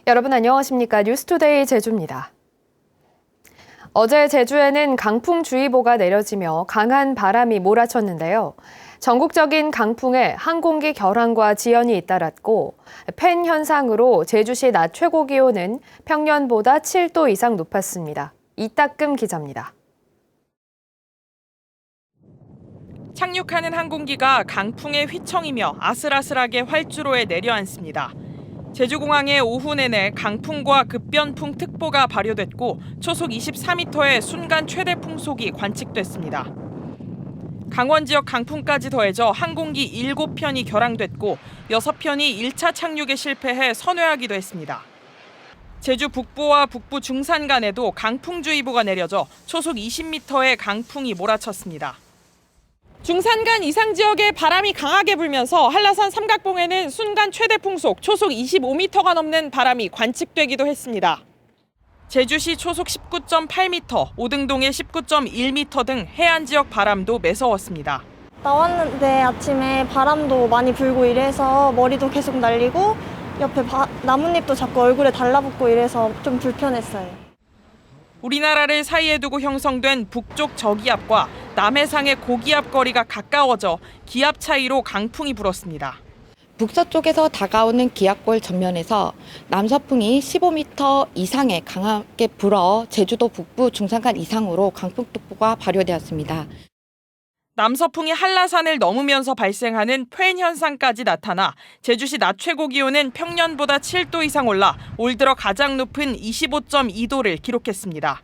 여러분 안녕하십니까? 뉴스투데이 제주입니다. 어제 제주에는 강풍주의보가 내려지며 강한 바람이 몰아쳤는데요. 전국적인 강풍에 항공기 결항과 지연이 잇따랐고 팬 현상으로 제주시 낮 최고 기온은 평년보다 7도 이상 높았습니다. 이따금 기자입니다. 착륙하는 항공기가 강풍에 휘청이며 아슬아슬하게 활주로에 내려앉습니다. 제주공항에 오후 내내 강풍과 급변풍 특보가 발효됐고 초속 24m의 순간 최대 풍속이 관측됐습니다. 강원 지역 강풍까지 더해져 항공기 7편이 결항됐고 6편이 1차 착륙에 실패해 선회하기도 했습니다. 제주 북부와 북부 중산 간에도 강풍주의보가 내려져 초속 20m의 강풍이 몰아쳤습니다. 중산간 이상 지역에 바람이 강하게 불면서 한라산 삼각봉에는 순간 최대 풍속 초속 25m가 넘는 바람이 관측되기도 했습니다. 제주시 초속 19.8m, 오등동의 19.1m 등 해안 지역 바람도 매서웠습니다. 나왔는데 아침에 바람도 많이 불고 이래서 머리도 계속 날리고 옆에 나뭇잎도 자꾸 얼굴에 달라붙고 이래서 좀 불편했어요. 우리나라를 사이에 두고 형성된 북쪽 저기압과 남해상의 고기압 거리가 가까워져 기압 차이로 강풍이 불었습니다. 북서쪽에서 다가오는 기압골 전면에서 남서풍이 15m 이상의 강하게 불어 제주도 북부 중산간 이상으로 강풍특보가 발효되었습니다. 남서풍이 한라산을 넘으면서 발생하는 팬 현상까지 나타나 제주시 낮 최고 기온은 평년보다 7도 이상 올라 올 들어 가장 높은 25.2도를 기록했습니다.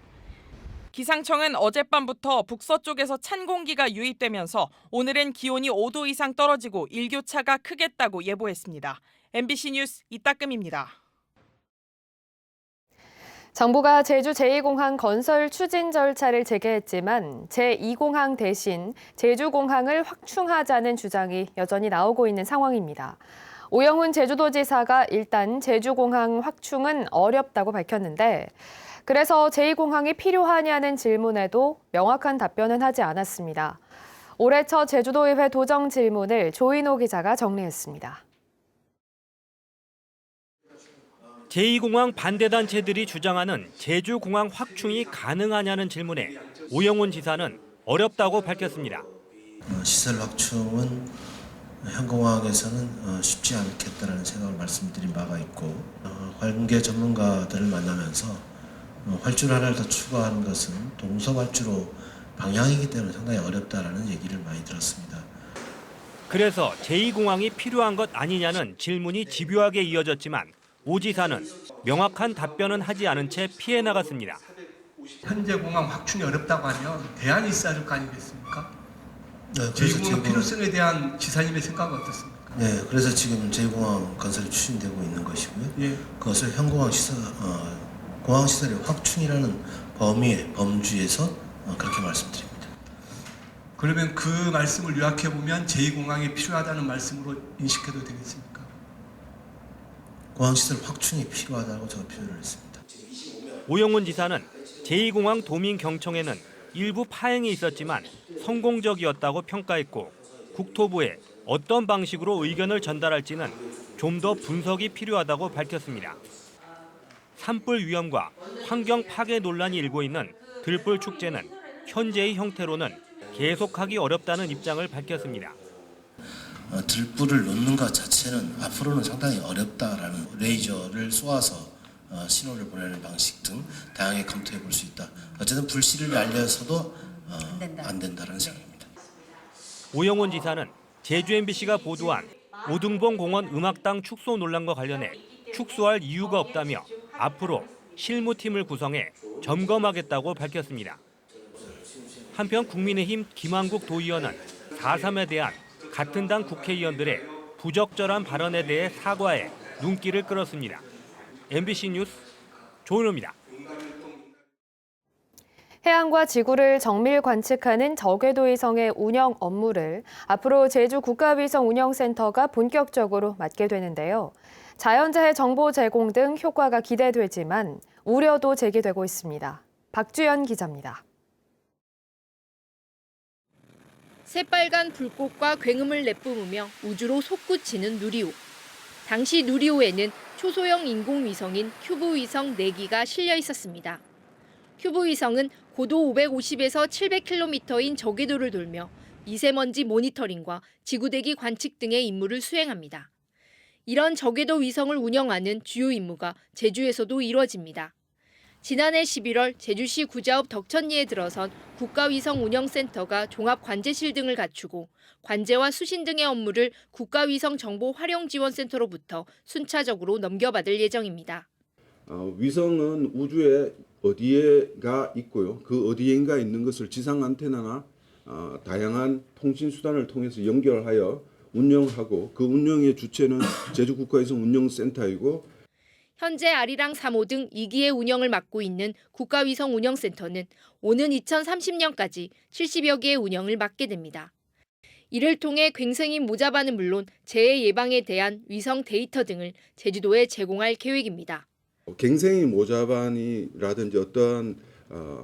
기상청은 어젯밤부터 북서쪽에서 찬 공기가 유입되면서 오늘은 기온이 5도 이상 떨어지고 일교차가 크겠다고 예보했습니다. MBC 뉴스 이따금입니다. 정부가 제주 제2공항 건설 추진 절차를 재개했지만 제2공항 대신 제주공항을 확충하자는 주장이 여전히 나오고 있는 상황입니다. 오영훈 제주도지사가 일단 제주공항 확충은 어렵다고 밝혔는데 그래서 제2공항이 필요하냐는 질문에도 명확한 답변은 하지 않았습니다. 올해 첫 제주도의회 도정 질문을 조인호 기자가 정리했습니다. 제2공항 반대단체들이 주장하는 제주공항 확충이 가능하냐는 질문에 오영훈 지사는 어렵다고 밝혔습니다. 시설 확충은 현 공항에서는 쉽지 않겠다는 생각을 말씀드린 바가 있고 관계 전문가들을 만나면서 활주로 하나를 더 추가하는 것은 동서활주로 방향이기 때문에 상당히 어렵다라는 얘기를 많이 들었습니다. 그래서 제2공항이 필요한 것 아니냐는 질문이 집요하게 이어졌지만 오 지사는 명확한 답변은 하지 않은 채 피해 나갔습니다. 현재 공항 확충이 어렵다고 하면 대안이 있어야 할 거 아니겠습니까? 네, 제2공항 필요성에 대한 지사님의 생각은 어떻습니까? 네, 그래서 지금 제2공항 건설이 추진되고 있는 것이고요. 예. 그것을 현 공항 시설의 확충이라는 범주에서 그렇게 말씀드립니다. 그러면 그 말씀을 요약해 보면 제2공항이 필요하다는 말씀으로 인식해도 되겠습니까? 공항시설 확충이 필요하다고 제가 표현을 했습니다. 오영훈 지사는 제2공항 도민 경청에는 일부 파행이 있었지만 성공적이었다고 평가했고 국토부에 어떤 방식으로 의견을 전달할지는 좀 더 분석이 필요하다고 밝혔습니다. 산불 위험과 환경 파괴 논란이 일고 있는 들불 축제는 현재의 형태로는 계속하기 어렵다는 입장을 밝혔습니다. 들불을 놓는 것 자체는 앞으로는 상당히 어렵다라는 레이저를 쏘아서 신호를 보내는 방식 등 다양하게 검토해 볼 수 있다. 어쨌든 불씨를 날려서도 안 된다는 생각입니다. 오영훈 지사는 제주 MBC가 보도한 오등봉 공원 음악당 축소 논란과 관련해 축소할 이유가 없다며 앞으로 실무팀을 구성해 점검하겠다고 밝혔습니다. 한편 국민의힘 김한국 도의원은 4.3에 대한 같은 당 국회의원들의 부적절한 발언에 대해 사과해 눈길을 끌었습니다. MBC 뉴스 조은호입니다. 해안과 지구를 정밀 관측하는 저궤도위성의 운영 업무를 앞으로 제주 국가위성운영센터가 본격적으로 맡게 되는데요. 자연재해 정보 제공 등 효과가 기대되지만 우려도 제기되고 있습니다. 박주연 기자입니다. 새빨간 불꽃과 굉음을 내뿜으며 우주로 솟구치는 누리호. 당시 누리호에는 초소형 인공위성인 큐브 위성 4기가 실려 있었습니다. 큐브 위성은 고도 550에서 700km인 저궤도를 돌며 미세먼지 모니터링과 지구대기 관측 등의 임무를 수행합니다. 이런 저궤도 위성을 운영하는 주요 임무가 제주에서도 이루어집니다. 지난해 11월 제주시 구자읍 덕천리에 들어선 국가위성운영센터가 종합관제실 등을 갖추고 관제와 수신 등의 업무를 국가위성정보활용지원센터로부터 순차적으로 넘겨받을 예정입니다. 위성은 우주에 어디에가 있고요. 그 어디에인가 있는 것을 지상 안테나나 다양한 통신 수단을 통해서 연결하여 운영하고 그 운영의 주체는 제주국가위성운영센터이고 현재 아리랑 3호 등 2기의 운영을 맡고 있는 국가위성운영센터는 오는 2030년까지 70여 개의 운영을 맡게 됩니다. 이를 통해 괭생이 모자반은 물론 재해 예방에 대한 위성 데이터 등을 제주도에 제공할 계획입니다. 갱생이 모자반이라든지 어떠한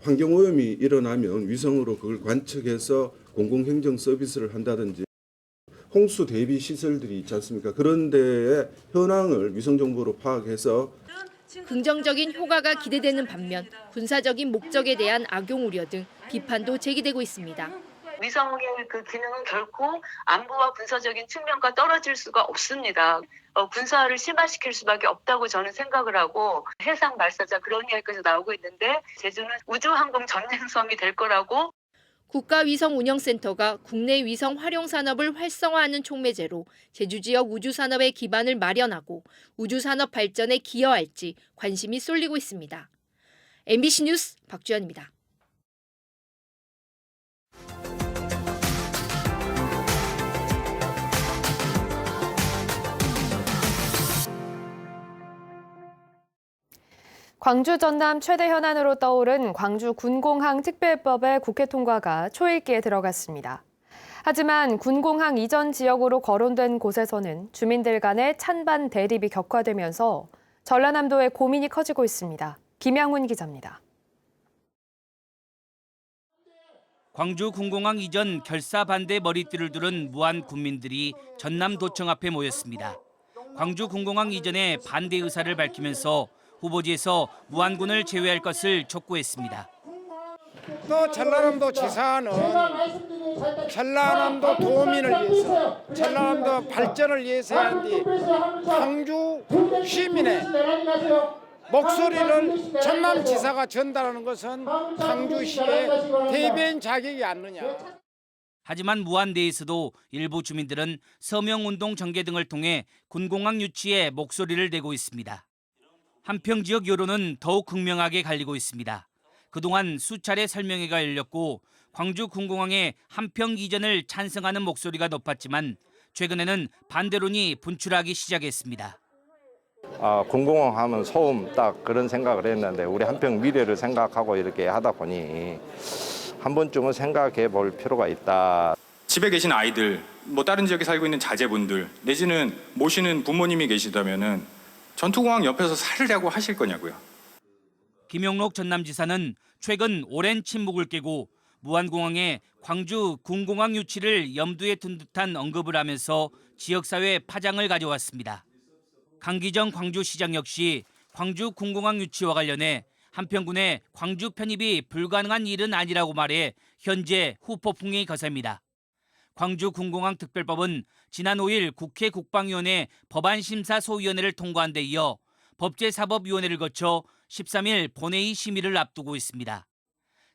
환경오염이 일어나면 위성으로 그걸 관측해서 공공행정 서비스를 한다든지 홍수 대비 시설들이 있지 않습니까? 그런 데의 현황을 위성정보로 파악해서 긍정적인 효과가 기대되는 반면 군사적인 목적에 대한 악용 우려 등 비판도 제기되고 있습니다. 위성의 그 기능은 결코 안보와 군사적인 측면과 떨어질 수가 없습니다. 군사를 심화시킬 수밖에 없다고 저는 생각을 하고 해상 발사자 그런 이야기까지 나오고 있는데 제주는 우주항공 전쟁섬이 될 거라고. 국가위성운영센터가 국내 위성 활용 산업을 활성화하는 촉매제로 제주 지역 우주산업의 기반을 마련하고 우주산업 발전에 기여할지 관심이 쏠리고 있습니다. MBC 뉴스 박주연입니다. 광주 전남 최대 현안으로 떠오른 광주 군공항 특별법의 국회 통과가 초읽기에 들어갔습니다. 하지만 군공항 이전 지역으로 거론된 곳에서는 주민들 간의 찬반 대립이 격화되면서 전라남도의 고민이 커지고 있습니다. 김양훈 기자입니다. 광주 군공항 이전 결사 반대 머리띠를 두른 무안 군민들이 전남도청 앞에 모였습니다. 광주 군공항 이전에 반대 의사를 밝히면서 후보지에서 무안군을 제외할 것을 촉구했습니다. 또 전라남도 지사는 전라남도 도민을 위해서, 전라남도 발전을 위해서 해야 하는데 광주 시민의 목소리를 전남지사가 전달하는 것은 광주시의 대변인 자격이 아니느냐. 하지만 무안대에서도 일부 주민들은 서명운동 전개 등을 통해 군공항 유치에 목소리를 내고 있습니다. 한평 지역 여론은 더욱 극명하게 갈리고 있습니다. 그동안 수차례 설명회가 열렸고 광주 군공항의 한평 이전을 찬성하는 목소리가 높았지만 최근에는 반대론이 분출하기 시작했습니다. 군공항 하면 소음 딱 그런 생각을 했는데 우리 한평 미래를 생각하고 이렇게 하다 보니 한 번쯤은 생각해 볼 필요가 있다. 집에 계신 아이들, 다른 지역에 살고 있는 자제분들 내지는 모시는 부모님이 계시다면은 전투공항 옆에서 살려고 하실 거냐고요. 김용록 전남지사는 최근 오랜 침묵을 깨고 무안공항에 광주 군공항 유치를 염두에 둔 듯한 언급을 하면서 지역사회 파장을 가져왔습니다. 강기정 광주시장 역시 광주 군공항 유치와 관련해 한평군의 광주 편입이 불가능한 일은 아니라고 말해 현재 후폭풍이 거셉니다. 광주 군공항 특별법은 지난 5일 국회 국방위원회 법안심사소위원회를 통과한 데 이어 법제사법위원회를 거쳐 13일 본회의 심의를 앞두고 있습니다.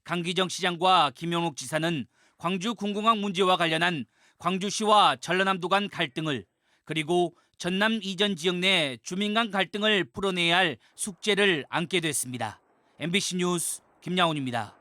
강기정 시장과 김용록 지사는 광주 군공항 문제와 관련한 광주시와 전라남도 간 갈등을 그리고 전남 이전 지역 내 주민 간 갈등을 풀어내야 할 숙제를 안게 됐습니다. MBC 뉴스 김양훈입니다.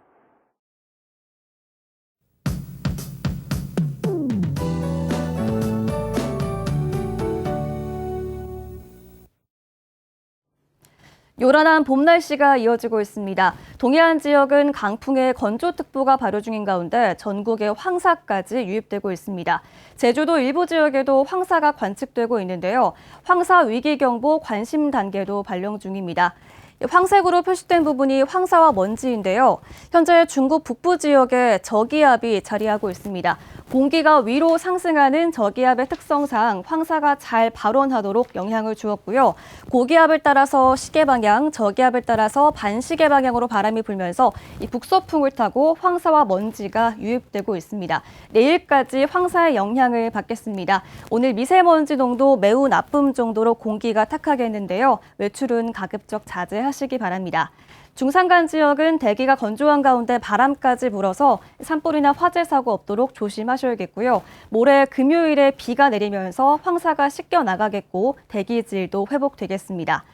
요란한 봄 날씨가 이어지고 있습니다. 동해안 지역은 강풍에 건조특보가 발효 중인 가운데 전국에 황사까지 유입되고 있습니다. 제주도 일부 지역에도 황사가 관측되고 있는데요. 황사 위기경보 관심 단계도 발령 중입니다. 황색으로 표시된 부분이 황사와 먼지인데요. 현재 중국 북부 지역에 저기압이 자리하고 있습니다. 공기가 위로 상승하는 저기압의 특성상 황사가 잘 발원하도록 영향을 주었고요. 고기압을 따라서 시계 방향, 저기압을 따라서 반시계 방향으로 바람이 불면서 이 북서풍을 타고 황사와 먼지가 유입되고 있습니다. 내일까지 황사의 영향을 받겠습니다. 오늘 미세먼지 농도 매우 나쁨 정도로 공기가 탁하겠는데요. 외출은 가급적 자제하시기 바랍니다. 중산간 지역은 대기가 건조한 가운데 바람까지 불어서 산불이나 화재 사고 없도록 조심하셔야겠고요. 모레 금요일에 비가 내리면서 황사가 씻겨 나가겠고 대기질도 회복되겠습니다.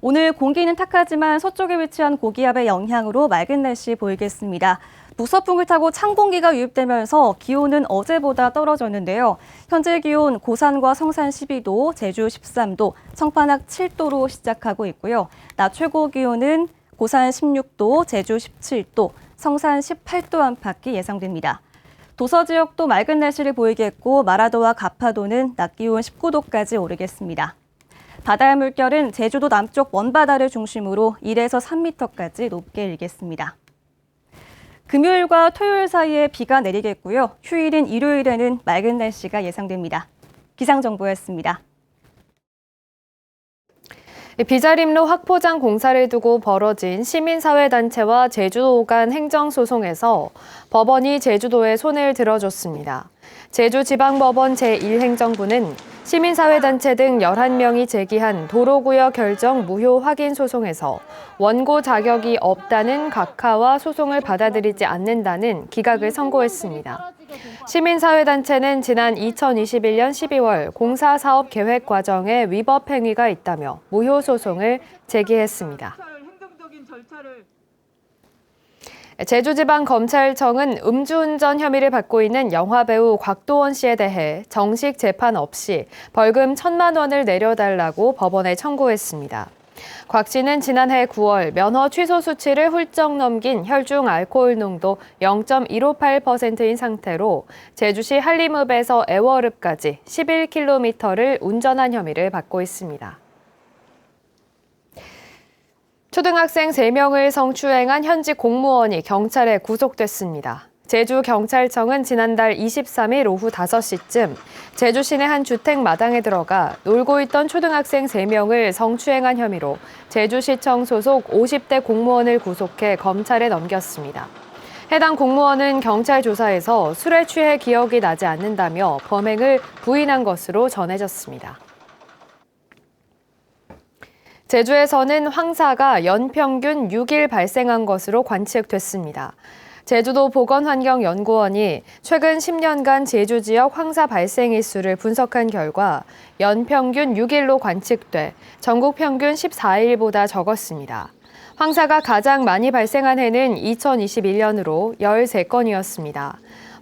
오늘 공기는 탁하지만 서쪽에 위치한 고기압의 영향으로 맑은 날씨 보이겠습니다. 북서풍을 타고 찬 공기가 유입되면서 기온은 어제보다 떨어졌는데요. 현재 기온 고산과 성산 12도, 제주 13도, 청판악 7도로 시작하고 있고요. 낮 최고 기온은 고산 16도, 제주 17도, 성산 18도 안팎이 예상됩니다. 도서 지역도 맑은 날씨를 보이겠고 마라도와 가파도는 낮 기온 19도까지 오르겠습니다. 바다의 물결은 제주도 남쪽 먼바다를 중심으로 1에서 3m까지 높게 일겠습니다. 금요일과 토요일 사이에 비가 내리겠고요. 휴일인 일요일에는 맑은 날씨가 예상됩니다. 기상정보였습니다. 비자림로 확포장 공사를 두고 벌어진 시민사회단체와 제주도 간 행정소송에서 법원이 제주도에 손을 들어줬습니다. 제주지방법원 제1행정부는 시민사회단체 등 11명이 제기한 도로구역 결정 무효 확인 소송에서 원고 자격이 없다는 각하와 소송을 받아들이지 않는다는 기각을 선고했습니다. 시민사회단체는 지난 2021년 12월 공사사업 계획 과정에 위법 행위가 있다며 무효 소송을 제기했습니다. 제주지방검찰청은 음주운전 혐의를 받고 있는 영화배우 곽도원 씨에 대해 정식 재판 없이 벌금 1,000만 원을 내려달라고 법원에 청구했습니다. 곽 씨는 지난해 9월 면허 취소 수치를 훌쩍 넘긴 혈중 알코올 농도 0.158%인 상태로 제주시 한림읍에서 애월읍까지 11km를 운전한 혐의를 받고 있습니다. 초등학생 3명을 성추행한 현직 공무원이 경찰에 구속됐습니다. 제주경찰청은 지난달 23일 오후 5시쯤 제주 시내 한 주택 마당에 들어가 놀고 있던 초등학생 3명을 성추행한 혐의로 제주시청 소속 50대 공무원을 구속해 검찰에 넘겼습니다. 해당 공무원은 경찰 조사에서 술에 취해 기억이 나지 않는다며 범행을 부인한 것으로 전해졌습니다. 제주에서는 황사가 연평균 6일 발생한 것으로 관측됐습니다. 제주도 보건환경연구원이 최근 10년간 제주 지역 황사 발생 일수를 분석한 결과 연평균 6일로 관측돼 전국 평균 14일보다 적었습니다. 황사가 가장 많이 발생한 해는 2021년으로 13건이었습니다.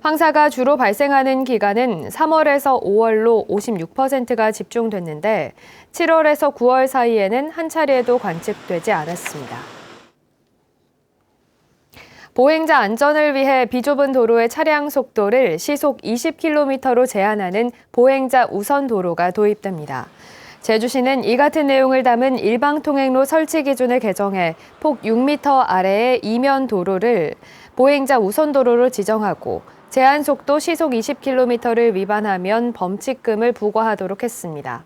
황사가 주로 발생하는 기간은 3월에서 5월로 56%가 집중됐는데 7월에서 9월 사이에는 한 차례도 관측되지 않았습니다. 보행자 안전을 위해 비좁은 도로의 차량 속도를 시속 20km로 제한하는 보행자 우선 도로가 도입됩니다. 제주시는 이 같은 내용을 담은 일방통행로 설치 기준을 개정해 폭 6m 아래의 이면 도로를 보행자 우선 도로로 지정하고 제한 속도 시속 20km를 위반하면 범칙금을 부과하도록 했습니다.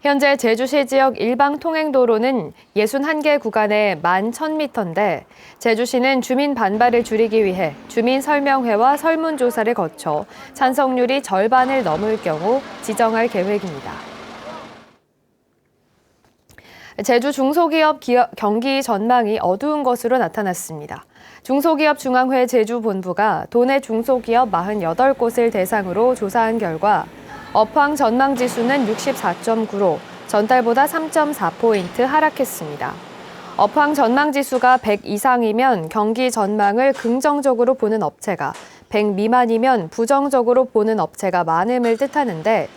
현재 제주시 지역 일방통행도로는 61개 구간에 11,000m인데 제주시는 주민 반발을 줄이기 위해 주민설명회와 설문조사를 거쳐 찬성률이 절반을 넘을 경우 지정할 계획입니다. 제주 중소기업 경기 전망이 어두운 것으로 나타났습니다. 중소기업중앙회 제주본부가 도내 중소기업 48곳을 대상으로 조사한 결과 업황 전망지수는 64.9로 전달보다 3.4포인트 하락했습니다. 업황 전망지수가 100 이상이면 경기 전망을 긍정적으로 보는 업체가 100 미만이면 부정적으로 보는 업체가 많음을 뜻하는데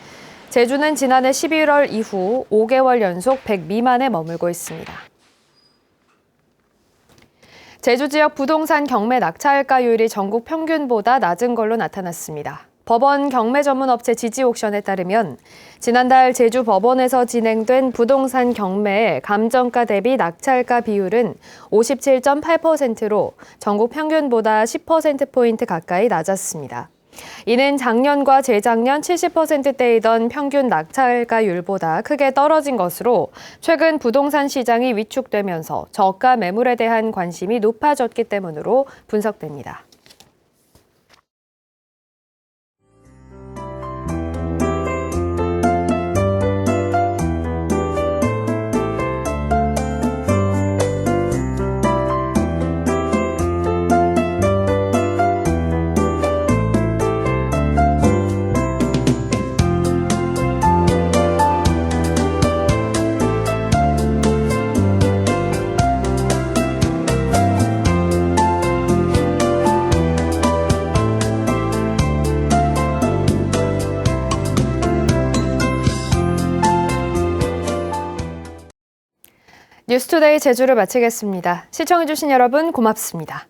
제주는 지난해 11월 이후 5개월 연속 100 미만에 머물고 있습니다. 제주 지역 부동산 경매 낙찰가율이 전국 평균보다 낮은 걸로 나타났습니다. 법원 경매 전문 업체 지지옥션에 따르면 지난달 제주 법원에서 진행된 부동산 경매의 감정가 대비 낙찰가 비율은 57.8%로 전국 평균보다 10%포인트 가까이 낮았습니다. 이는 작년과 재작년 70%대이던 평균 낙찰가율보다 크게 떨어진 것으로 최근 부동산 시장이 위축되면서 저가 매물에 대한 관심이 높아졌기 때문으로 분석됩니다. 뉴스투데이 제주를 마치겠습니다. 시청해주신 여러분 고맙습니다.